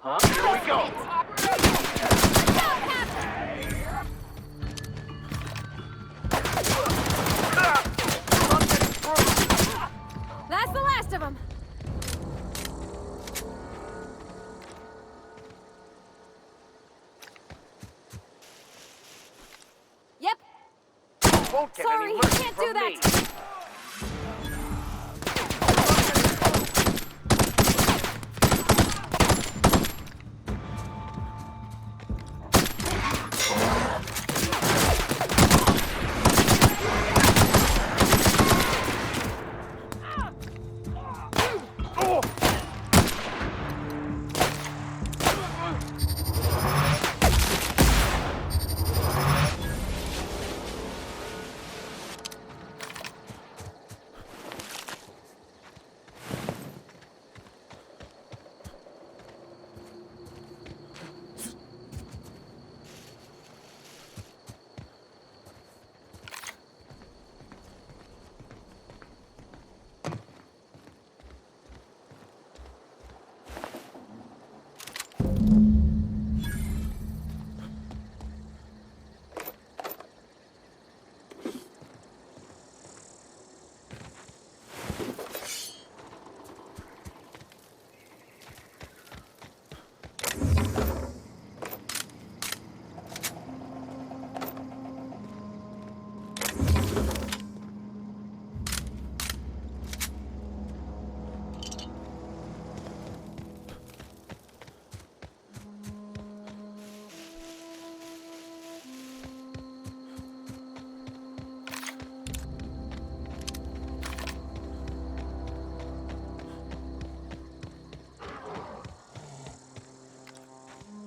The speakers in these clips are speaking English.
Huh? Here we go. That's the last of them. Yep. Won't get Sorry, any mercy can't from do that. me.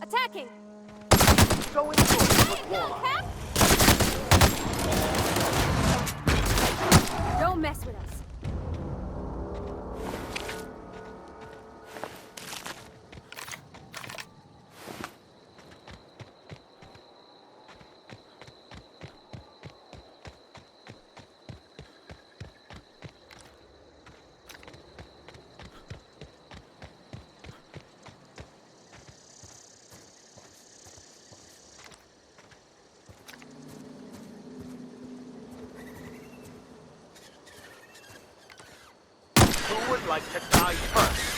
Attacking. So enjoy the warm-up. Don't mess with us. Who would like to die first?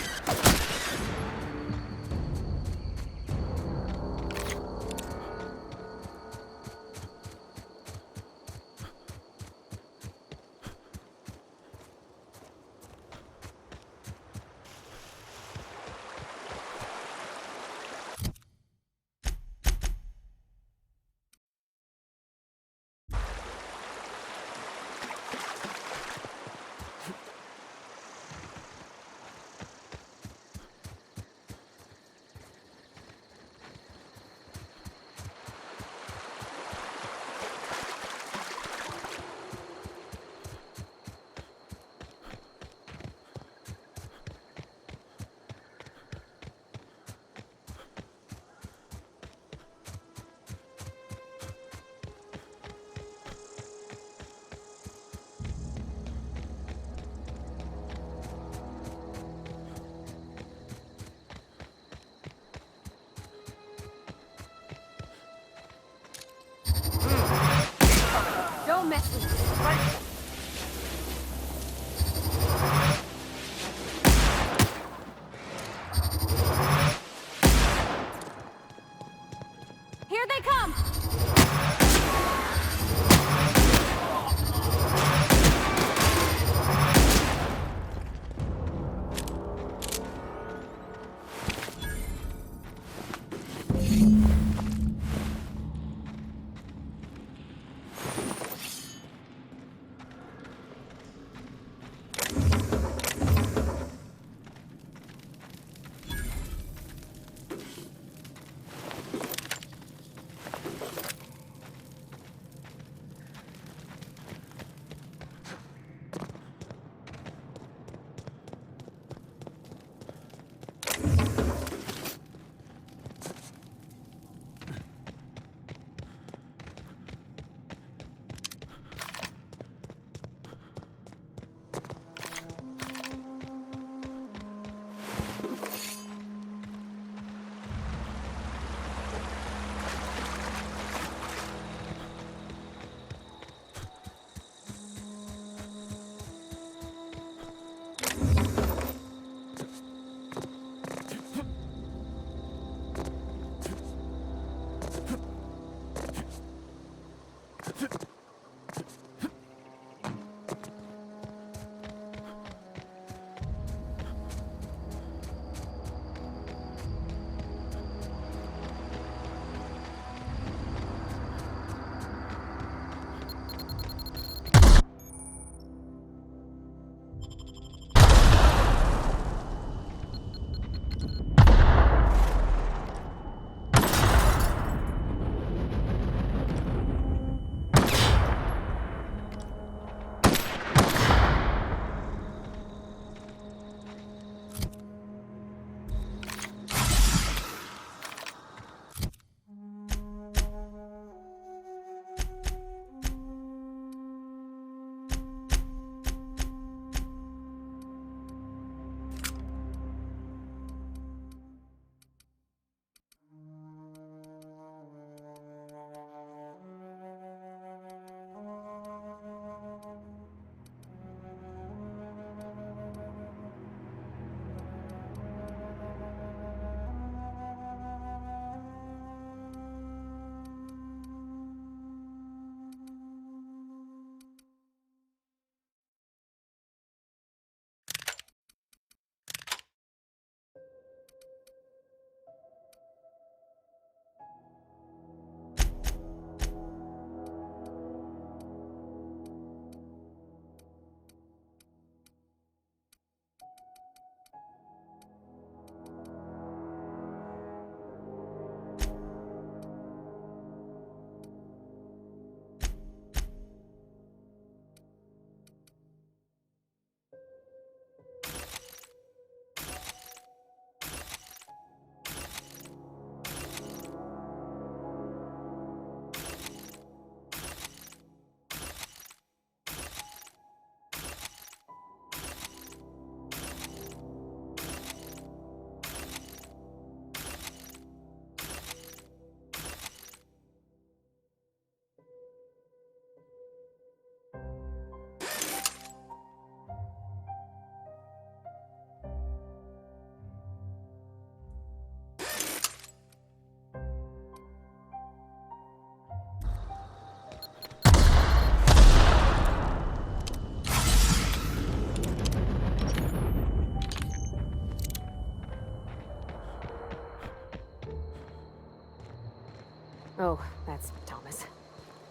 Oh, that's Thomas.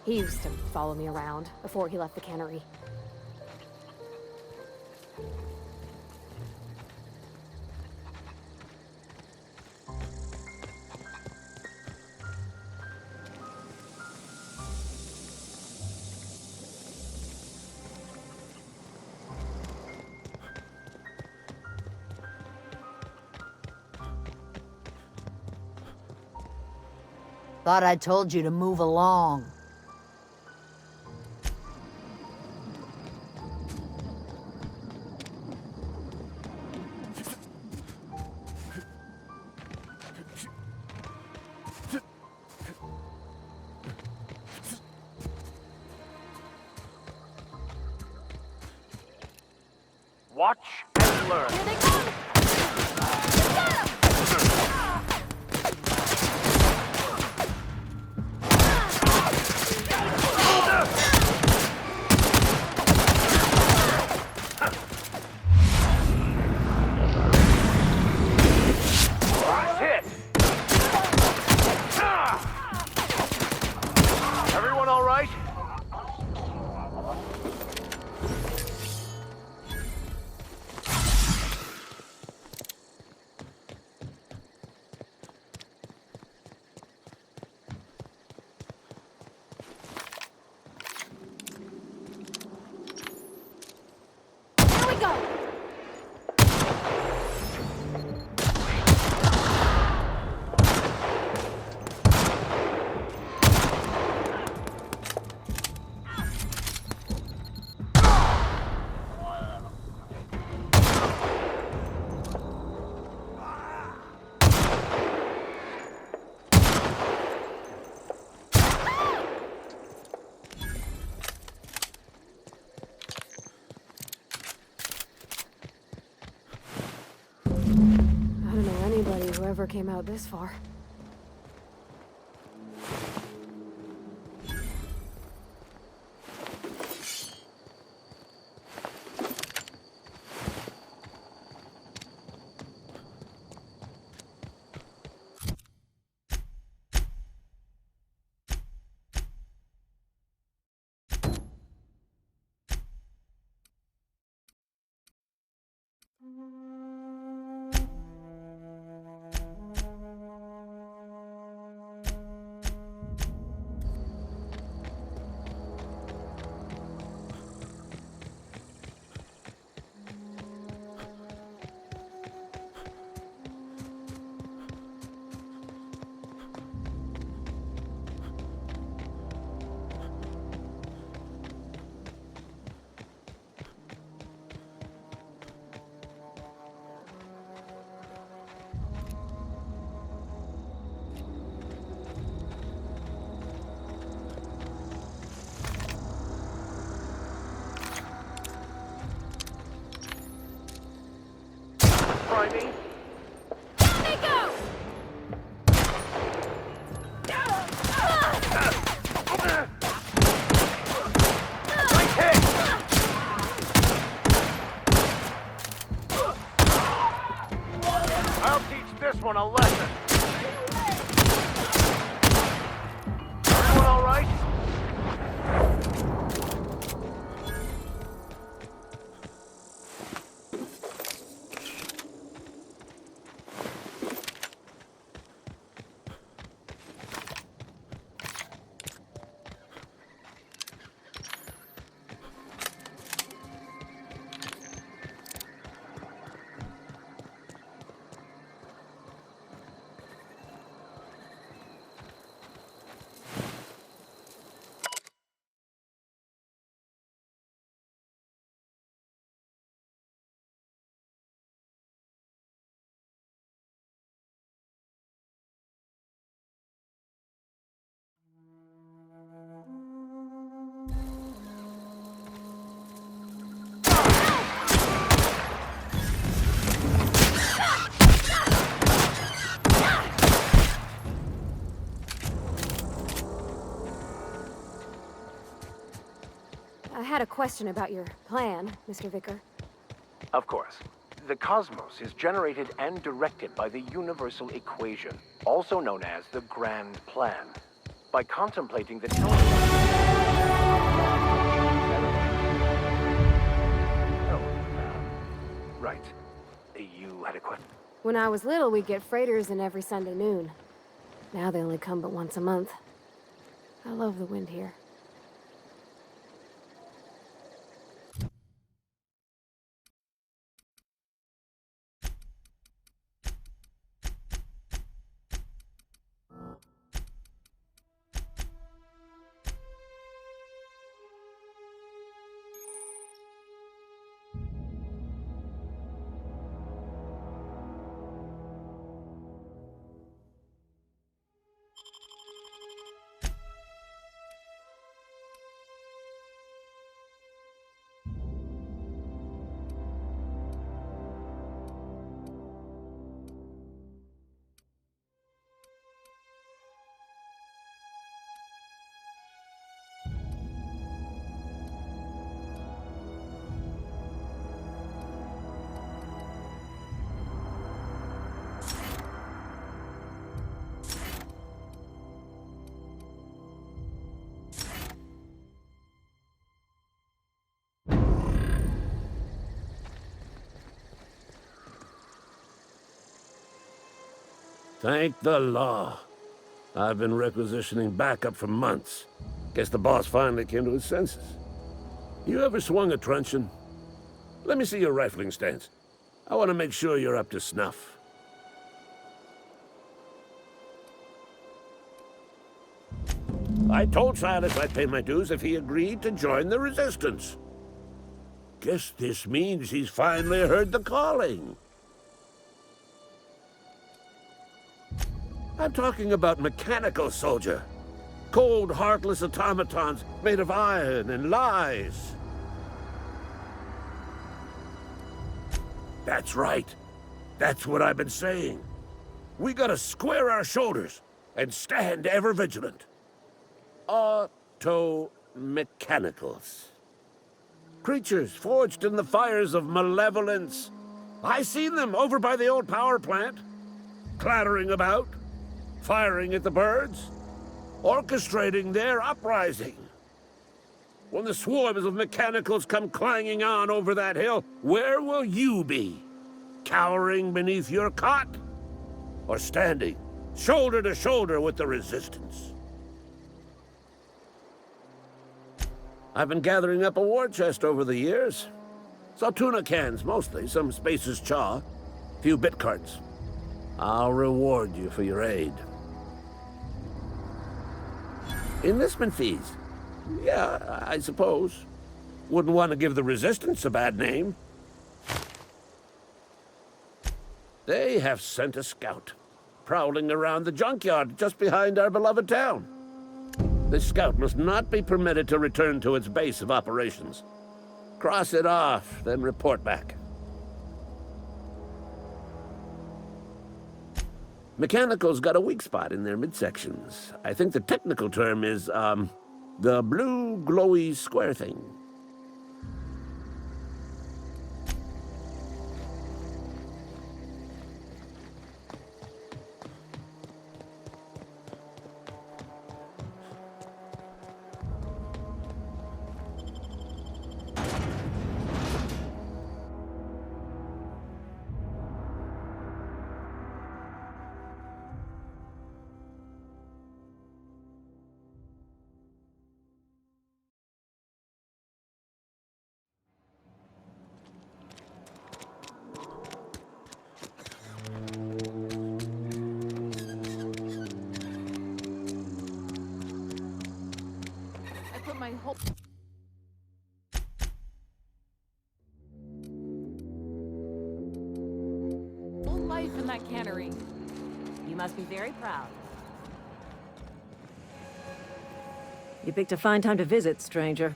He used to follow me around before he left the cannery. Thought I told you to move along. Watch and learn. Here they come! Last hit. Everyone all right? Here we go! I don't know anybody who ever came out this far. Try me. Here they go! Nice hit. I'll teach this one a lesson. Everyone all right? I had a question about your plan, Mr. Vicar. Of course. The cosmos is generated and directed by the universal equation, also known as the Grand Plan. by contemplating the tone. Right. You had a question? When I was little, we'd get freighters in every Sunday noon. Now they only come but once a month. I love the wind here. Thank the law. I've been requisitioning backup for months. Guess the boss finally came to his senses. You ever swung a truncheon? Let me see your rifling stance. I want to make sure you're up to snuff. I told Silas I'd pay my dues if he agreed to join the resistance. Guess this means he's finally heard the calling. I'm talking about mechanical soldier. Cold, heartless automatons made of iron and lies. That's right. That's what I've been saying. We gotta square our shoulders and stand ever vigilant. Auto-mechanicals. Creatures forged in the fires of malevolence. I seen them over by the old power plant, clattering about, firing at the birds, orchestrating their uprising. When the swarms of mechanicals come clanging on over that hill, where will you be? Cowering beneath your cot? Or standing, shoulder to shoulder with the resistance? I've been gathering up a war chest over the years. Saw tuna cans, mostly, some Spacer's chaw, few bit carts. I'll reward you for your aid. Enlistment fees. Yeah, I suppose. Wouldn't want to give the Resistance a bad name. They have sent a scout, prowling around the junkyard just behind our beloved town. This scout must not be permitted to return to its base of operations. Cross it off, then report back. Mechanicals got a weak spot in their midsections. I think the technical term is, the blue glowy square thing. My whole life in that cannery. You must be very proud. You picked a fine time to visit, stranger.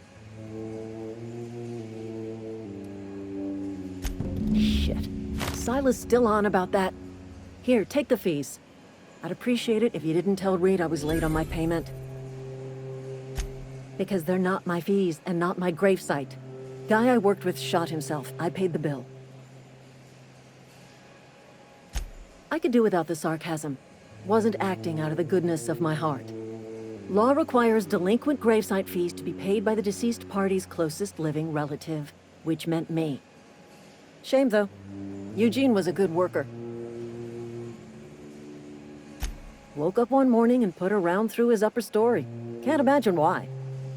Shit. Silas still on about that. Here, take the fees. I'd appreciate it if you didn't tell Reed I was late on my payment. Because they're not my fees and not my gravesite. Guy I worked with shot himself. I paid the bill. I could do without the sarcasm. Wasn't acting out of the goodness of my heart. Law requires delinquent gravesite fees to be paid by the deceased party's closest living relative, which meant me. Shame, though. Eugene was a good worker. Woke up one morning and put a round through his upper story. Can't imagine why.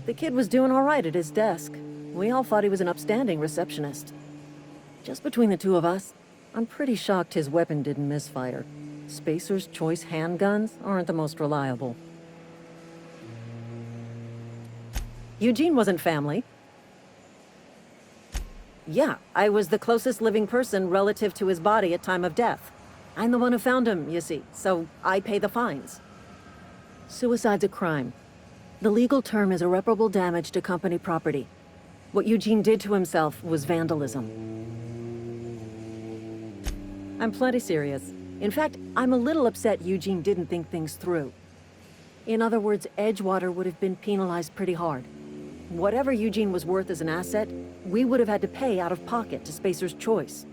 The kid was doing all right at his desk. We all thought he was an upstanding receptionist. Just between the two of us, I'm pretty shocked his weapon didn't misfire. Spacer's Choice handguns aren't the most reliable. Eugene wasn't family. Yeah, I was the closest living person relative to his body at time of death. I'm the one who found him, you see, so I pay the fines. Suicide's a crime. The legal term is irreparable damage to company property. What Eugene did to himself was vandalism. I'm plenty serious. In fact, I'm a little upset Eugene didn't think things through. In other words, Edgewater would have been penalized pretty hard. Whatever Eugene was worth as an asset, we would have had to pay out of pocket to Spacer's Choice.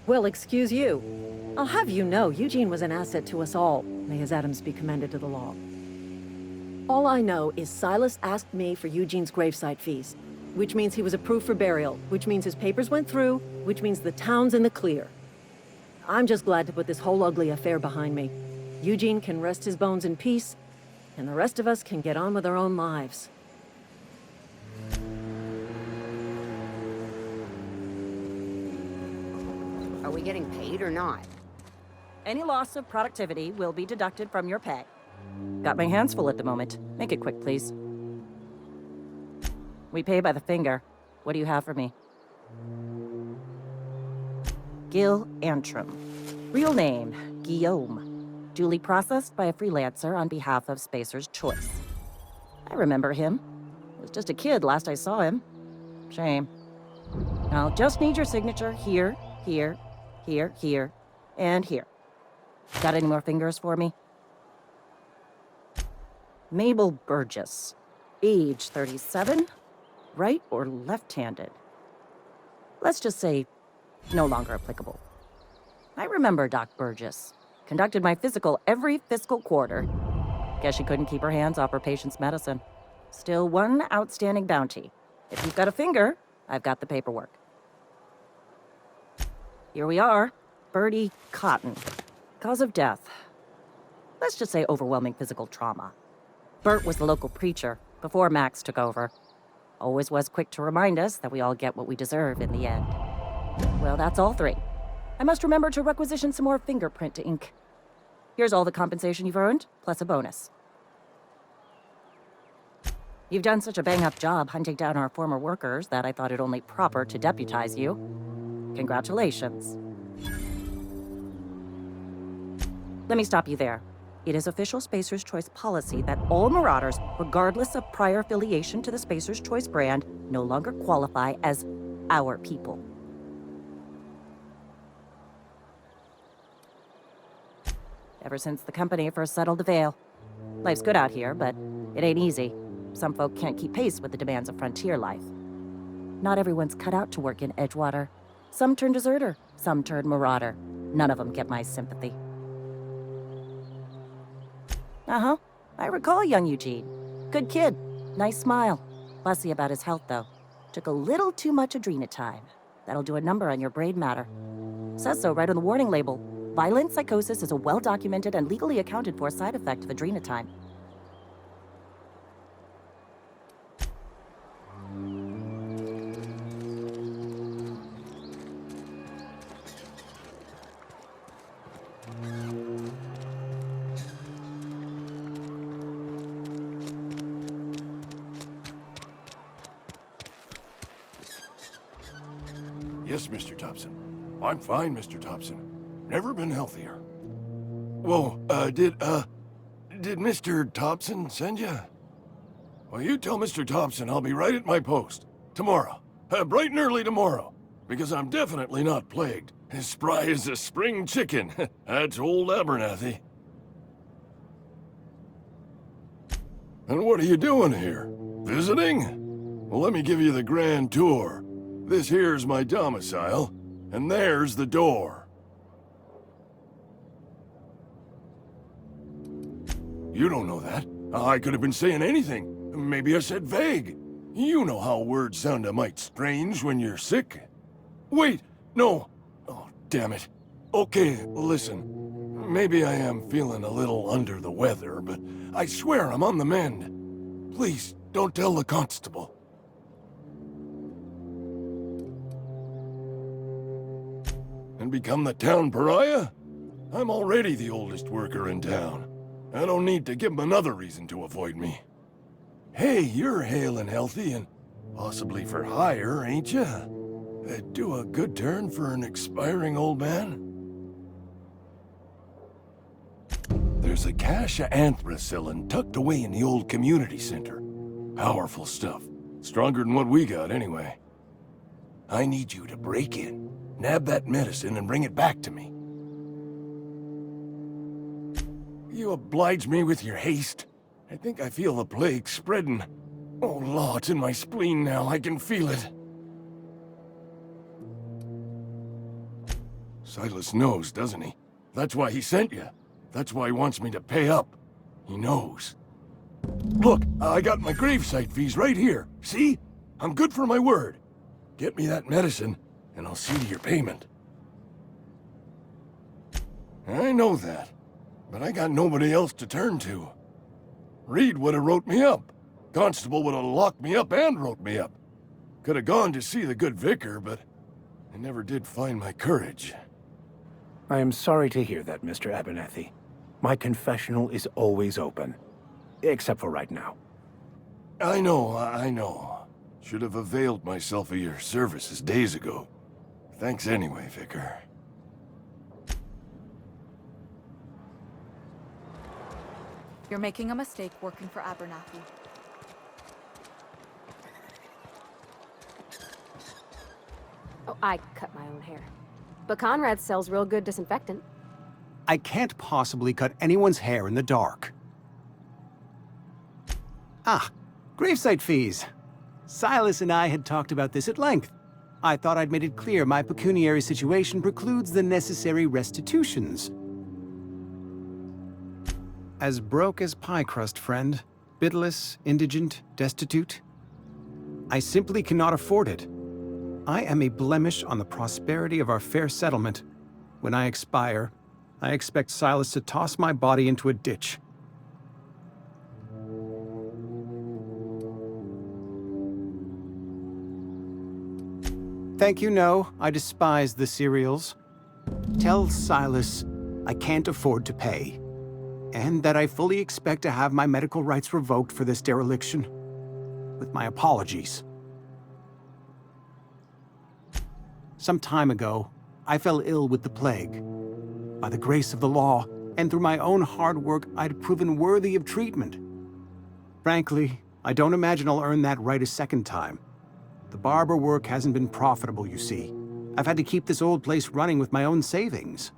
Well, excuse you. I'll have you know, Eugene was an asset to us all. May his atoms be commended to the law. All I know is Silas asked me for Eugene's gravesite fees, which means he was approved for burial, which means his papers went through, which means the town's in the clear. I'm just glad to put this whole ugly affair behind me. Eugene can rest his bones in peace, and the rest of us can get on with our own lives. Are we getting paid or not? Any loss of productivity will be deducted from your pay. Got my hands full at the moment. Make it quick, please. We pay by the finger. What do you have for me? Gil Antrim. Real name, Guillaume. Duly processed by a freelancer on behalf of Spacer's Choice. I remember him. Was just a kid last I saw him. Shame. I'll just need your signature here, here, here, here, and here. Got any more fingers for me? Mabel Burgess. Age 37. Right or left-handed? Let's just say no longer applicable. I remember Doc Burgess. Conducted my physical every fiscal quarter. Guess she couldn't keep her hands off her patient's medicine. Still one outstanding bounty. If you've got a finger, I've got the paperwork. Here we are. Bertie Cotton. Cause of death. Let's just say overwhelming physical trauma. Bert was the local preacher before Max took over. Always was quick to remind us that we all get what we deserve in the end. Well, that's all three. I must remember to requisition some more fingerprint ink. Here's all the compensation you've earned, plus a bonus. You've done such a bang-up job hunting down our former workers that I thought it only proper to deputize you. Congratulations. Let me stop you there. It is official Spacer's Choice policy that all Marauders, regardless of prior affiliation to the Spacer's Choice brand, no longer qualify as our people. Ever since the company first settled the Veil. Life's good out here, but it ain't easy. Some folk can't keep pace with the demands of frontier life. Not everyone's cut out to work in Edgewater. Some turn deserter, some turn marauder. None of them get my sympathy. Uh-huh. I recall young Eugene. Good kid. Nice smile. Fussy about his health, though. Took a little too much adrenatime. That'll do a number on your brain matter. Says so right on the warning label. Violent psychosis is a well-documented and legally accounted for side effect of adrenatime. Yes, Mr. Thompson. I'm fine, Mr. Thompson. Never been healthier. Whoa, did Mr. Thompson send you? Well, you tell Mr. Thompson I'll be right at my post. Tomorrow. Bright and early tomorrow. Because I'm definitely not plagued. As spry as a spring chicken. That's old Abernathy. And what are you doing here? Visiting? Well, let me give you the grand tour. This here's my domicile, and there's the door. You don't know that. I could have been saying anything. Maybe I said vague. You know how words sound a mite strange when you're sick. Wait, no. Oh, damn it. Okay, listen. Maybe I am feeling a little under the weather, but I swear I'm on the mend. Please, don't tell the constable. And become the town pariah? I'm already the oldest worker in town. I don't need to give him another reason to avoid me. Hey, you're hale and healthy and possibly for hire, ain't ya? Do a good turn for an expiring old man? There's a cache of anthracillin tucked away in the old community center. Powerful stuff. Stronger than what we got, anyway. I need you to break in, nab that medicine, and bring it back to me. You oblige me with your haste. I think I feel the plague spreading. Oh, law, it's in my spleen now. I can feel it. Silas knows, doesn't he? That's why he sent you. That's why he wants me to pay up. He knows. Look, I got my gravesite fees right here. See? I'm good for my word. Get me that medicine, and I'll see to your payment. I know that, but I got nobody else to turn to. Reed would have wrote me up. Constable would have locked me up and wrote me up. Could have gone to see the good vicar, but I never did find my courage. I am sorry to hear that, Mr. Abernathy. My confessional is always open. Except for right now. I know. Should have availed myself of your services days ago. Thanks anyway, Vicar. You're making a mistake working for Abernathy. Oh, I cut my own hair. But Conrad sells real good disinfectant. I can't possibly cut anyone's hair in the dark. Ah, gravesite fees. Silas and I had talked about this at length. I thought I'd made it clear my pecuniary situation precludes the necessary restitutions. As broke as pie crust, friend. Bidless, indigent, destitute. I simply cannot afford it. I am a blemish on the prosperity of our fair settlement. When I expire, I expect Silas to toss my body into a ditch. Thank you, no. I despise the cereals. Tell Silas I can't afford to pay, and that I fully expect to have my medical rights revoked for this dereliction. With my apologies. Some time ago, I fell ill with the plague. By the grace of the law, and through my own hard work, I'd proven worthy of treatment. Frankly, I don't imagine I'll earn that right a second time. The barber work hasn't been profitable, you see. I've had to keep this old place running with my own savings.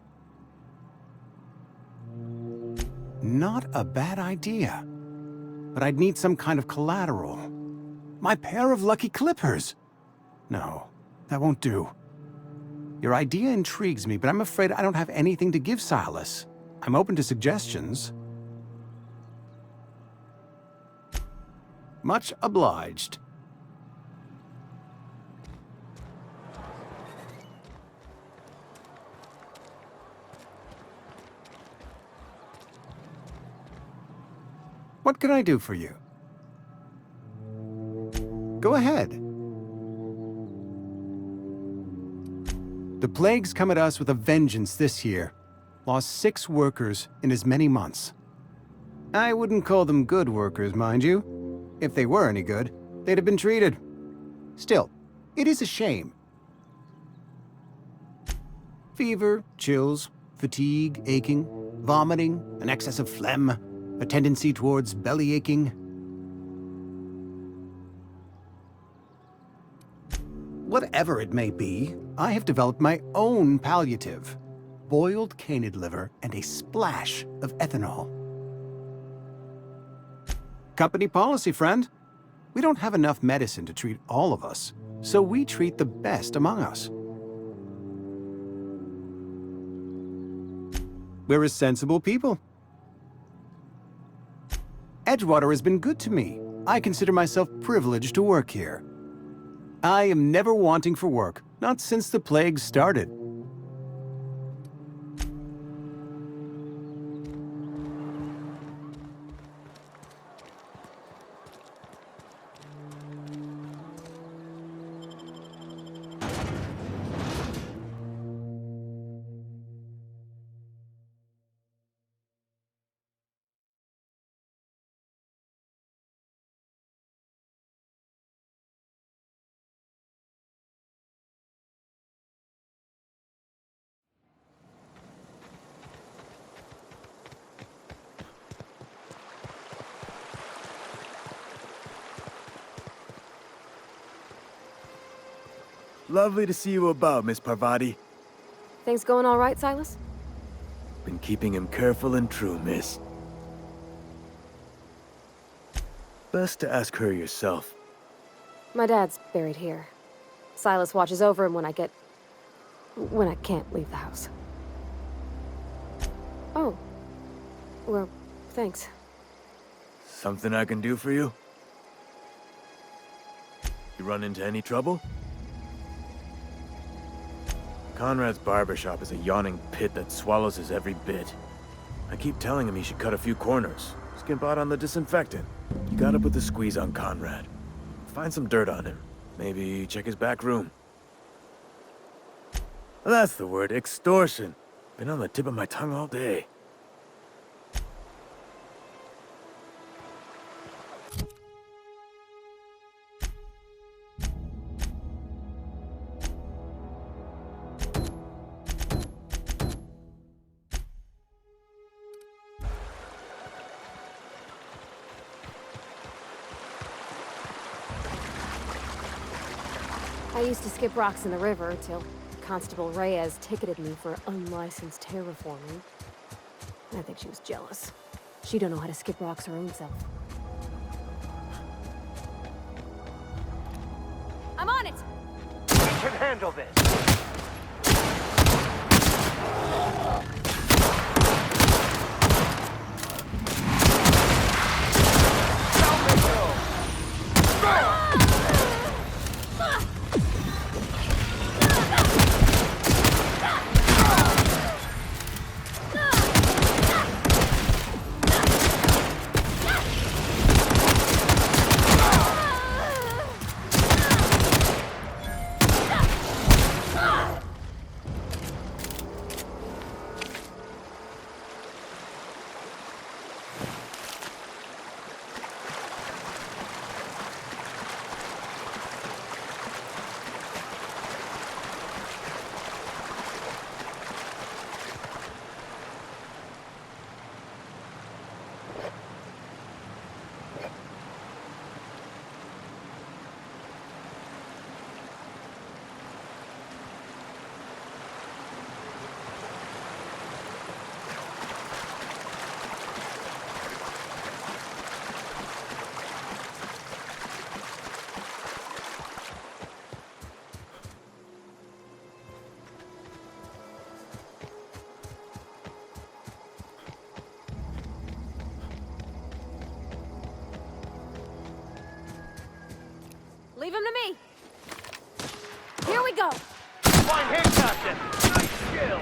Not a bad idea. But I'd need some kind of collateral. My pair of lucky clippers! No, that won't do. Your idea intrigues me, but I'm afraid I don't have anything to give Silas. I'm open to suggestions. Much obliged. What can I do for you? Go ahead. The plague's come at us with a vengeance this year. Lost 6 workers in as many months. I wouldn't call them good workers, mind you. If they were any good, they'd have been treated. Still, it is a shame. Fever, chills, fatigue, aching, vomiting, an excess of phlegm, a tendency towards belly aching. Whatever it may be, I have developed my own palliative. Boiled canid liver and a splash of ethanol. Company policy, friend. We don't have enough medicine to treat all of us, so we treat the best among us. We're a sensible people. Edgewater has been good to me. I consider myself privileged to work here. I am never wanting for work, not since the plague started. Lovely to see you about, Miss Parvati. Things going all right, Silas? Been keeping him careful and true, miss. Best to ask her yourself. My dad's buried here. Silas watches over him when I can't leave the house. Oh. Well, thanks. Something I can do for you? You run into any trouble? Conrad's barbershop is a yawning pit that swallows his every bit. I keep telling him he should cut a few corners, skimp out on the disinfectant. You gotta put the squeeze on Conrad. Find some dirt on him. Maybe check his back room. That's the word, extortion. Been on the tip of my tongue all day. I used to skip rocks in the river till Constable Reyes ticketed me for unlicensed terraforming. I think she was jealous. She don't know how to skip rocks her own self. I'm on it! We can handle this. Leave him to me! Here we go! Fine hit, Captain! Nice skill!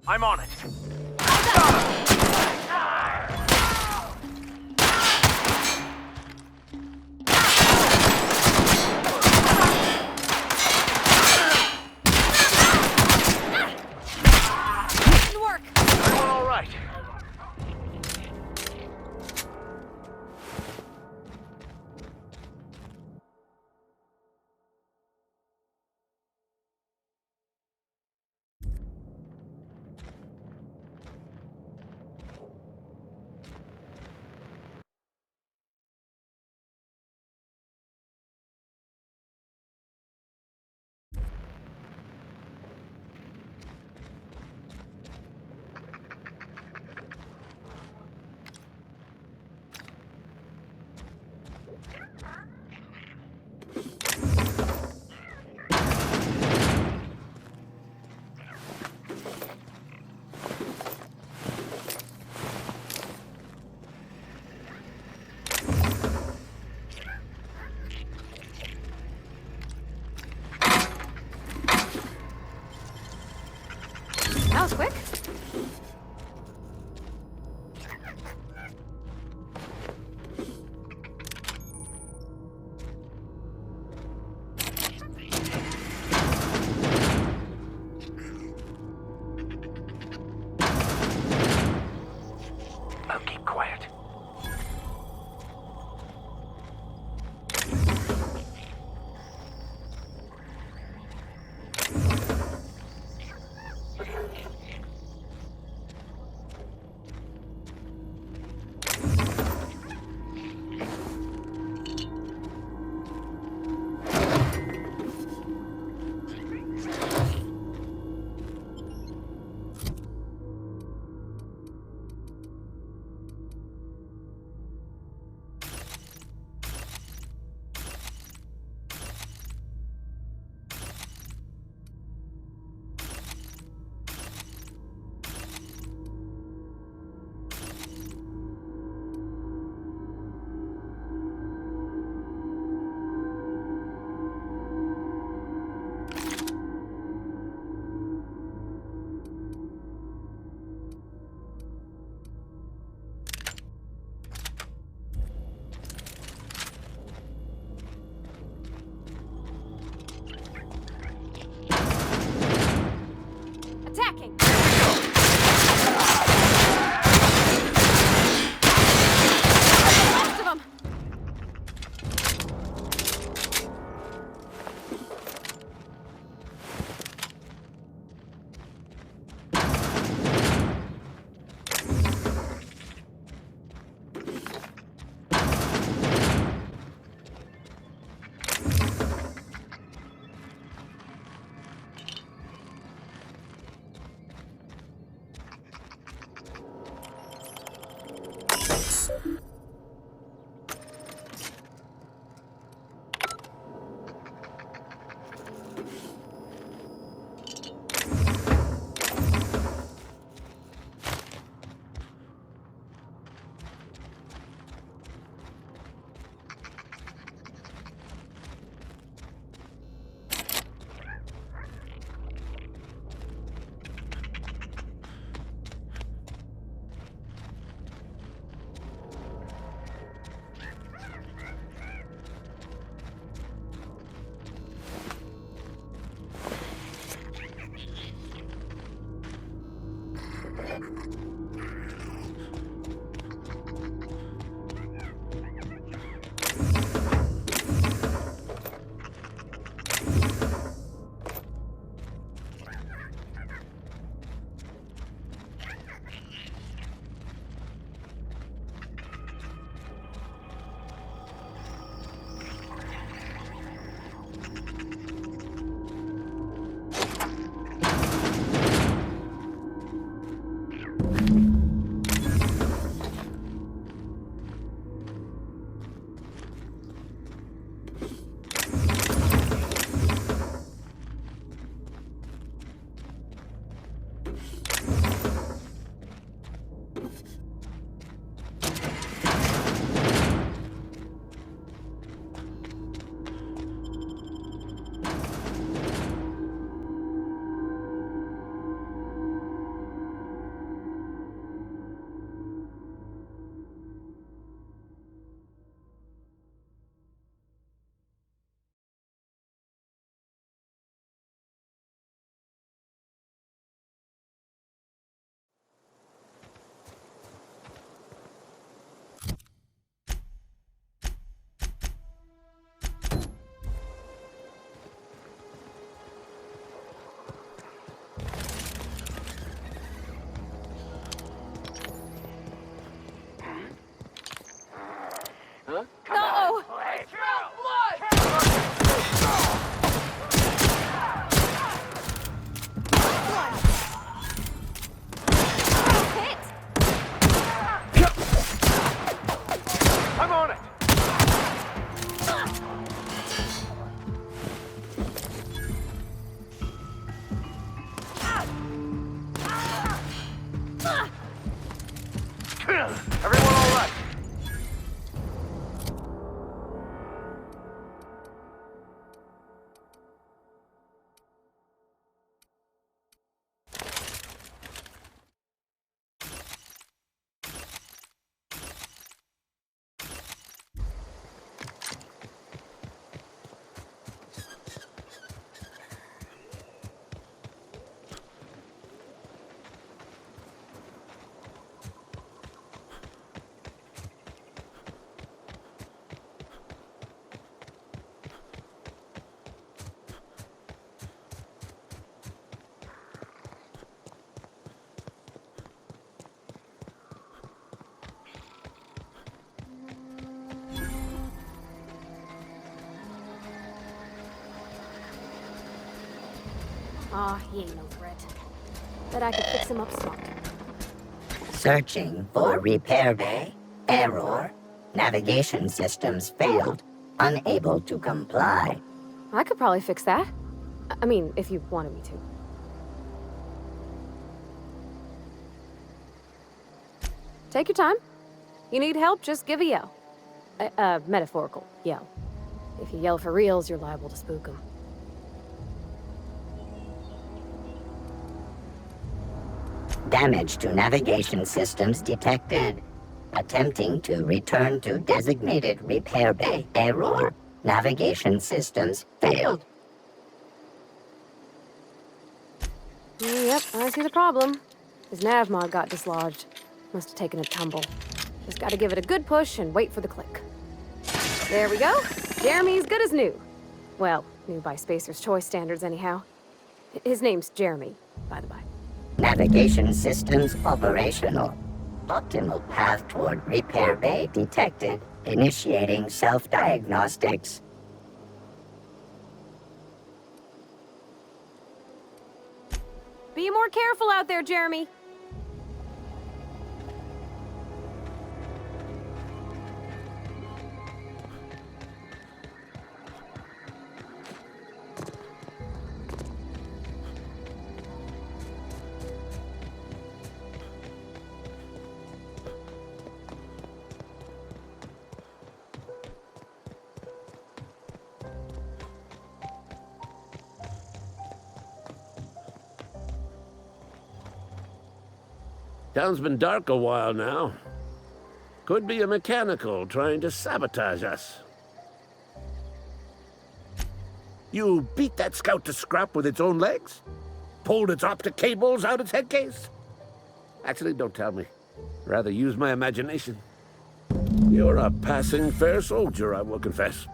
I'm on it. Didn't work! Doing all right. was quick. I'll keep quiet. Aw, he ain't no threat. Bet I could fix him up smart. Searching for repair bay. Error. Navigation systems failed. Unable to comply. I could probably fix that. I mean, if you wanted me to. Take your time. You need help, just give a yell. Metaphorical yell. If you yell for reals, you're liable to spook them. Damage to navigation systems detected. Attempting to return to designated repair bay. Error. Navigation systems failed. Yep, I see the problem. His nav mod got dislodged. Must have taken a tumble. Just gotta give it a good push and wait for the click. There we go. Jeremy's good as new. Well, new by Spacer's Choice standards anyhow. His name's Jeremy, by the by. Navigation systems operational. Optimal path toward repair bay detected. Initiating self-diagnostics. Be more careful out there, Jeremy. Town's been dark a while now. Could be a mechanical trying to sabotage us. You beat that scout to scrap with its own legs? Pulled its optic cables out its head case? Actually, don't tell me. Rather use my imagination. You're a passing fair soldier, I will confess.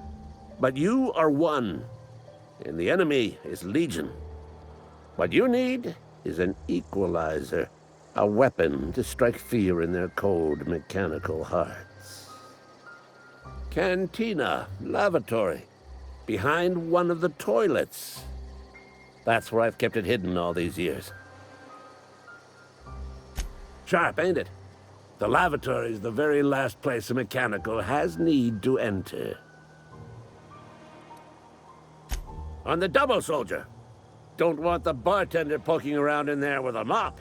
But you are one, and the enemy is legion. What you need is an equalizer. A weapon to strike fear in their cold, mechanical hearts. Cantina, lavatory, behind one of the toilets. That's where I've kept it hidden all these years. Sharp, ain't it? The lavatory is the very last place a mechanical has need to enter. On the double, soldier. Don't want the bartender poking around in there with a mop.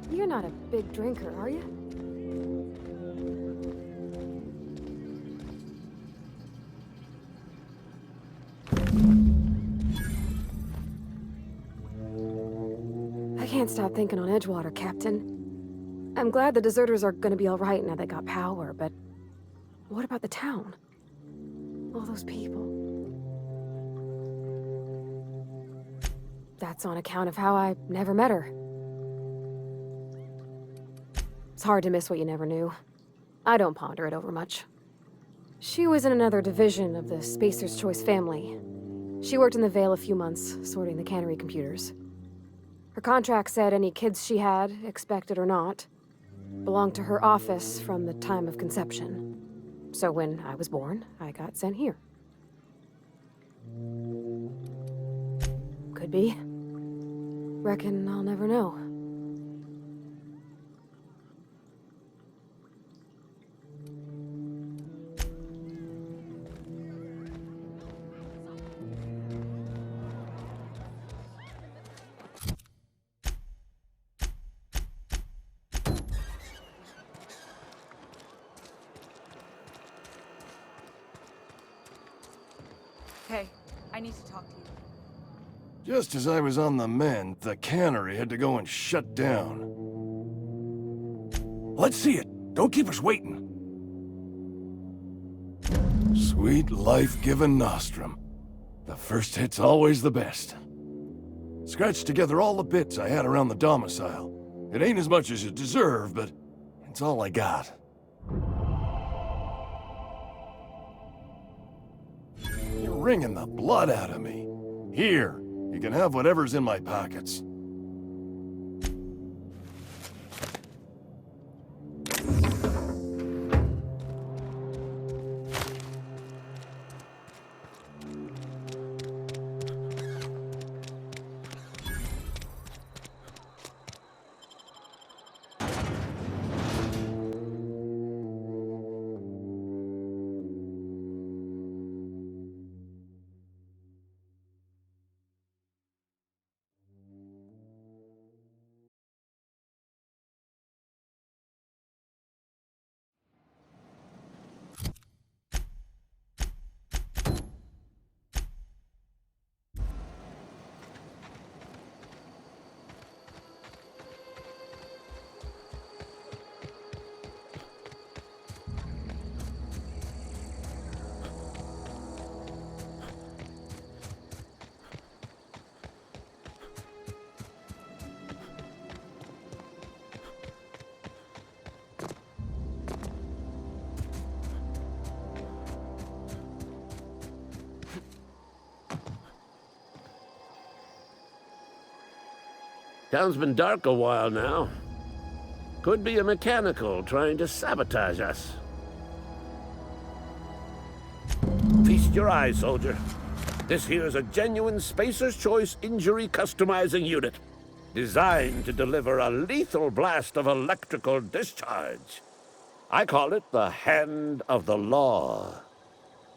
You're not a big drinker, are you? I can't stop thinking on Edgewater, Captain. I'm glad the deserters are gonna be all right now they got power, but what about the town? All those people. That's on account of how I never met her. It's hard to miss what you never knew. I don't ponder it over much. She was in another division of the Spacer's Choice family. She worked in the Vale a few months, sorting the cannery computers. Her contract said any kids she had, expected or not, belonged to her office from the time of conception. So when I was born, I got sent here. Could be. Reckon I'll never know. Okay, I need to talk to you. Just as I was on the mend, the cannery had to go and shut down. Let's see it. Don't keep us waiting. Sweet life-giving nostrum. The first hit's always the best. Scratched together all the bits I had around the domicile. It ain't as much as you deserve, but it's all I got. You're wringing the blood out of me. Here, you can have whatever's in my pockets. Town's been dark a while now. Could be a mechanical trying to sabotage us. Feast your eyes, soldier. This here's a genuine Spacer's Choice injury customizing unit, designed to deliver a lethal blast of electrical discharge. I call it the Hand of the Law.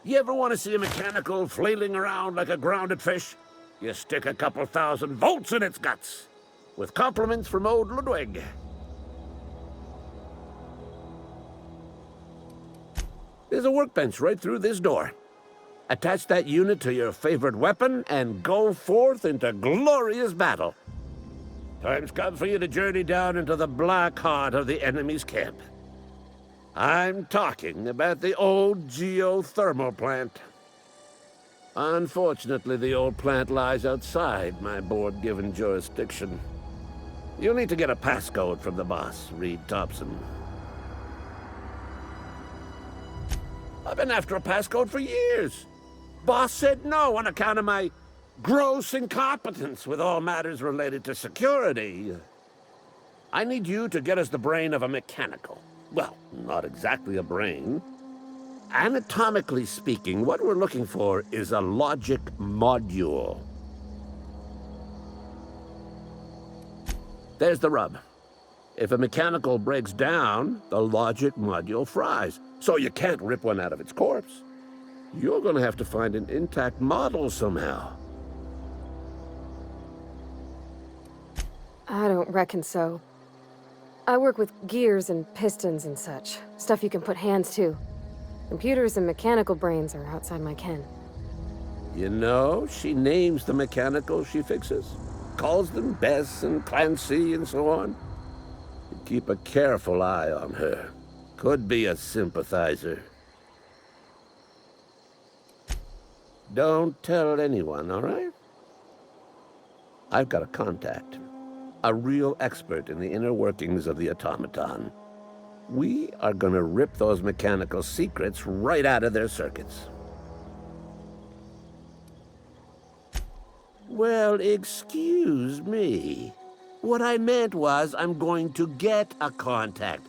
You ever want to see a mechanical flailing around like a grounded fish? You stick a couple thousand volts in its guts. With compliments from old Ludwig. There's a workbench right through this door. Attach that unit to your favorite weapon and go forth into glorious battle. Time's come for you to journey down into the black heart of the enemy's camp. I'm talking about the old geothermal plant. Unfortunately, the old plant lies outside my board-given jurisdiction. You'll need to get a passcode from the boss, Reed Thompson. I've been after a passcode for years. Boss said no on account of my gross incompetence with all matters related to security. I need you to get us the brain of a mechanical. Well, not exactly a brain. Anatomically speaking, what we're looking for is a logic module. There's the rub. If a mechanical breaks down, the logic module fries, so you can't rip one out of its corpse. You're gonna have to find an intact model somehow. I don't reckon so. I work with gears and pistons and such. Stuff you can put hands to. Computers and mechanical brains are outside my ken. You know, she names the mechanicals she fixes. Calls them Bess and Clancy and so on. You keep a careful eye on her. Could be a sympathizer. Don't tell anyone, all right? I've got a contact. A real expert in the inner workings of the automaton. We are gonna rip those mechanical secrets right out of their circuits. Well, excuse me. What I meant was I'm going to get a contact.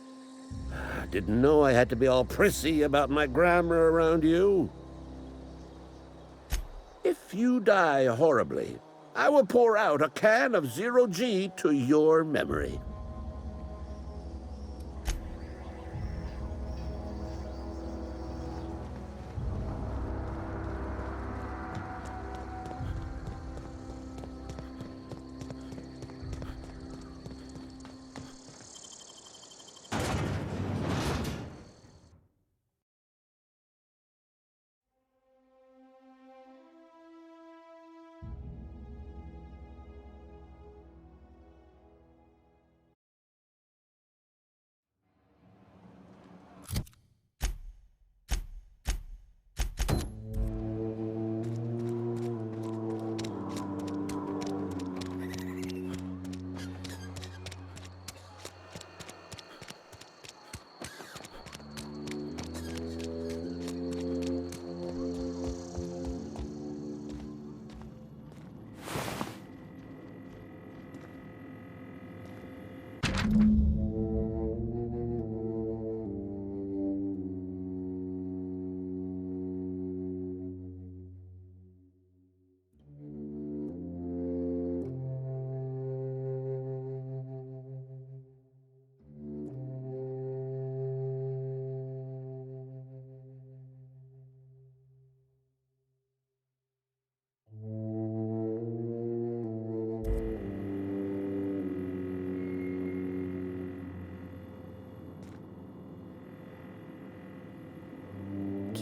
Didn't know I had to be all prissy about my grammar around you. If you die horribly, I will pour out a can of 0G to your memory.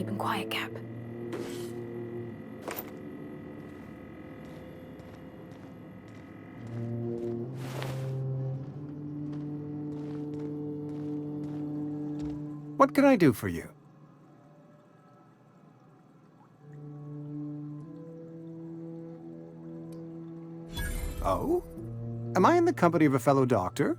keeping quiet, Cap. What can I do for you? Oh? Am I in the company of a fellow doctor?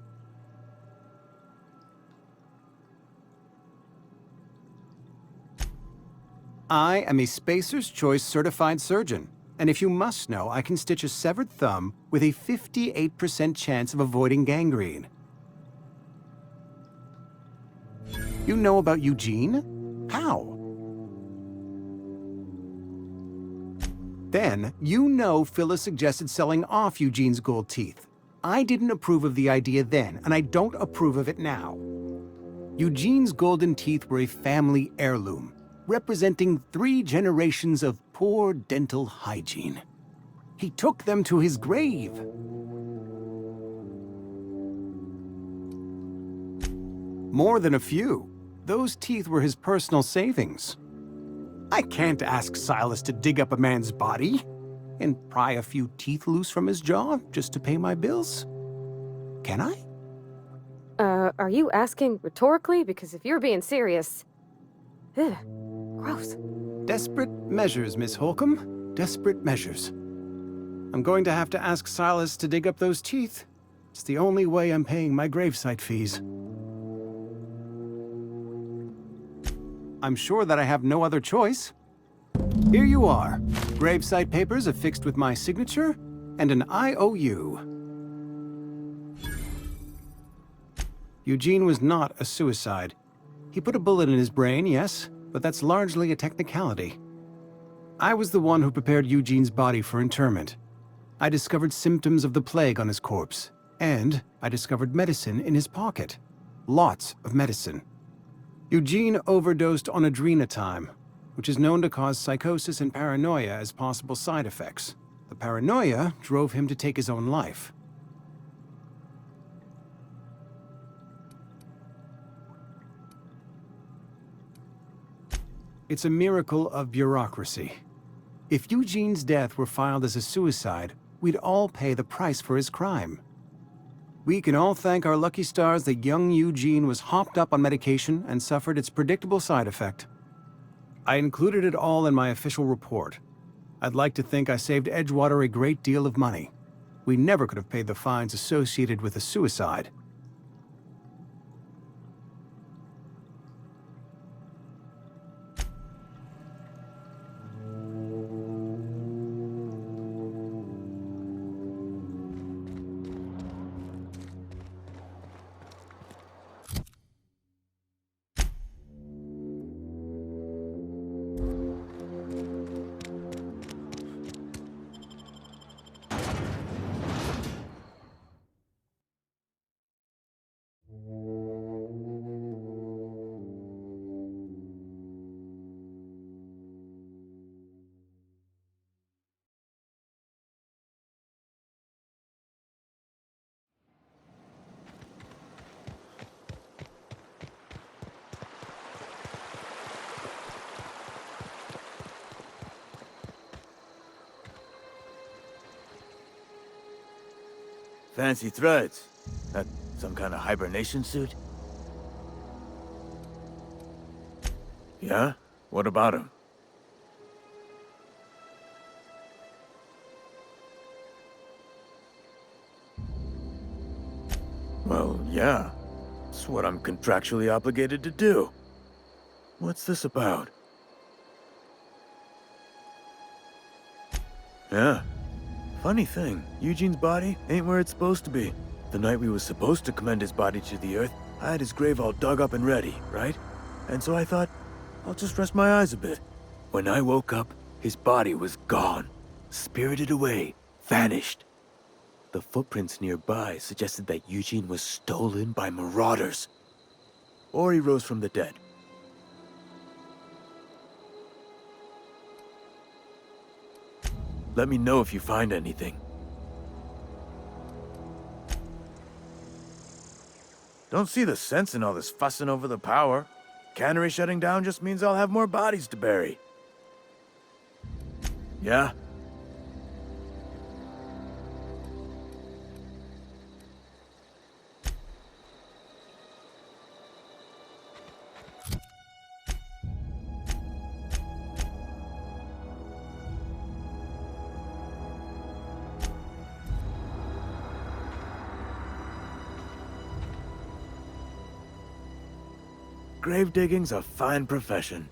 I am a Spacer's Choice certified surgeon, and if you must know, I can stitch a severed thumb with a 58% chance of avoiding gangrene. You know about Eugene? How? Then, you know Phyllis suggested selling off Eugene's gold teeth. I didn't approve of the idea then, and I don't approve of it now. Eugene's golden teeth were a family heirloom, representing 3 generations of poor dental hygiene. He took them to his grave. More than a few. Those teeth were his personal savings. I can't ask Silas to dig up a man's body and pry a few teeth loose from his jaw just to pay my bills. Can I? Are you asking rhetorically? Because if you're being serious... Ugh, gross. Desperate measures, Miss Holcomb. Desperate measures. I'm going to have to ask Silas to dig up those teeth. It's the only way I'm paying my gravesite fees. I'm sure that I have no other choice. Here you are. Gravesite papers affixed with my signature and an IOU. Eugene was not a suicide. He put a bullet in his brain, yes, but that's largely a technicality. I was the one who prepared Eugene's body for interment. I discovered symptoms of the plague on his corpse, and I discovered medicine in his pocket. Lots of medicine. Eugene overdosed on adrenatime, which is known to cause psychosis and paranoia as possible side effects. The paranoia drove him to take his own life. It's a miracle of bureaucracy. If Eugene's death were filed as a suicide, we'd all pay the price for his crime. We can all thank our lucky stars that young Eugene was hopped up on medication and suffered its predictable side effect. I included it all in my official report. I'd like to think I saved Edgewater a great deal of money. We never could have paid the fines associated with a suicide. Fancy threads. That some kind of hibernation suit? Yeah? What about him? Well, yeah. It's what I'm contractually obligated to do. What's this about? Yeah. Funny thing, Eugene's body ain't where it's supposed to be. The night we was supposed to commend his body to the earth, I had his grave all dug up and ready, right? And so I thought, I'll just rest my eyes a bit. When I woke up, his body was gone. Spirited away, vanished. The footprints nearby suggested that Eugene was stolen by marauders. Or he rose from the dead. Let me know if you find anything. Don't see the sense in all this fussing over the power. Cannery shutting down just means I'll have more bodies to bury. Yeah? Grave digging's a fine profession.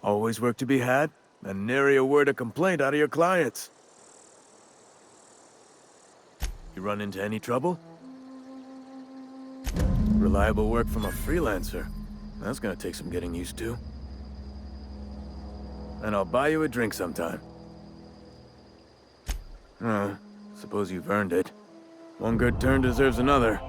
Always work to be had, and nary a word of complaint out of your clients. You run into any trouble? Reliable work from a freelancer. That's gonna take some getting used to. And I'll buy you a drink sometime. Suppose you've earned it. One good turn deserves another.